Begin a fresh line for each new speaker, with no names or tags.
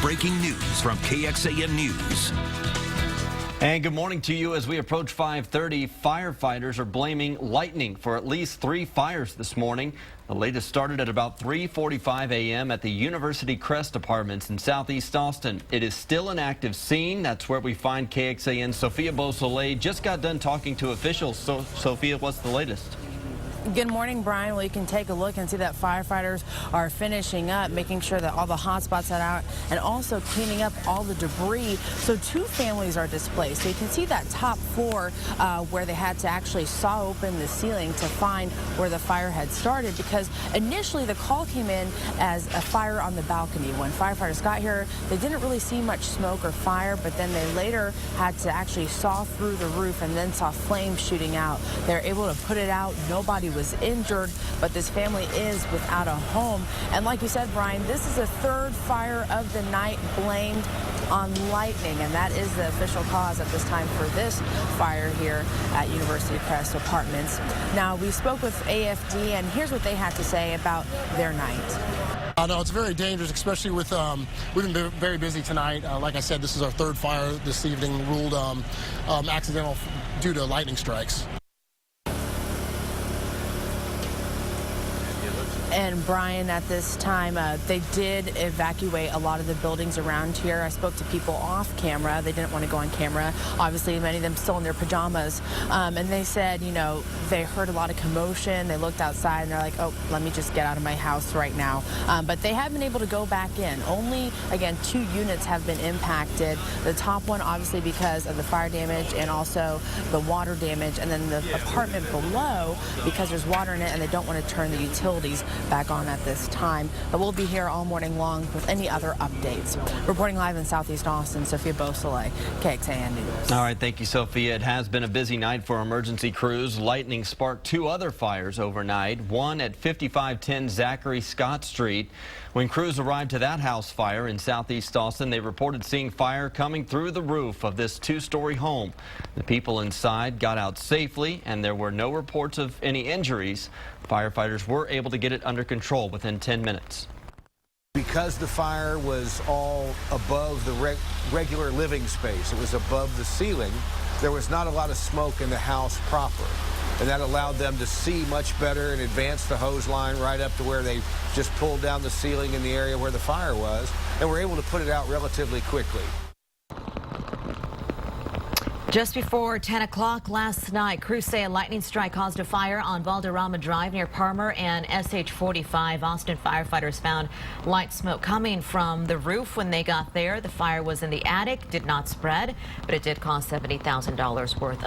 breaking news from KXAN News.
And good morning to you. As we approach 5:30, firefighters are blaming lightning for at least 3 fires this morning. The latest started at about 3:45 a.m. at the University Crest apartments in southeast Austin. It is still an active scene. That's where we find KXAN's Sophia Beausoleil. Just got done talking to officials. So, Sophia, what's the latest?
Good morning, Brian. Well, you can take a look and see that firefighters are finishing up, making sure that all the hot spots are out, and also cleaning up all the debris. So 2 families are displaced. So you can see that top floor where they had to actually saw open the ceiling to find where the fire had started, because initially the call came in as a fire on the balcony. When firefighters got here, they didn't really see much smoke or fire, but then they later had to actually saw through the roof and then saw flames shooting out. They're able to put it out. Nobody was injured, but this family is without a home. And like you said, Brian, this is the 3rd fire of the night blamed on lightning, and that is the official cause at this time for this fire here at University Crest Apartments. Now, we spoke with AFD, and here's what they had to say about their night.
No, it's very dangerous, especially with, we've been very busy tonight. Like I said, this is our 3rd fire this evening, ruled accidental due to lightning strikes.
And Brian, at this time, they did evacuate a lot of the buildings around here. I spoke to people off camera. They didn't want to go on camera. Obviously, many of them still in their pajamas. And they said, you know, they heard a lot of commotion. They looked outside and they're like, oh, let me just get out of my house right now. But they have been able to go back in. Only, again, 2 units have been impacted. The top one, obviously, because of the fire damage and also the water damage. And then the apartment below, because there's water in it and they don't want to turn the utilities back on at this time. But we'll be here all morning long with any other updates. Reporting live in southeast Austin, Sophia Beausoleil, KXAN News.
All right, thank you, Sophia. It has been a busy night for emergency crews. Lightning sparked 2 other fires overnight, one at 5510 Zachary Scott Street. When crews arrived to that house fire in southeast Austin, they reported seeing fire coming through the roof of this 2-story home. The people inside got out safely, and there were no reports of any injuries. Firefighters were able to get it under control within 10 minutes.
Because the fire was all above the regular living space, it was above the ceiling, there was not a lot of smoke in the house proper. And that allowed them to see much better and advance the hose line right up to where they just pulled down the ceiling in the area where the fire was, and were able to put it out relatively quickly.
Just before 10 o'clock last night, crews say a lightning strike caused a fire on Valderrama Drive near Palmer and SH-45. Austin firefighters found light smoke coming from the roof when they got there. The fire was in the attic, did not spread, but it did cost $70,000 worth of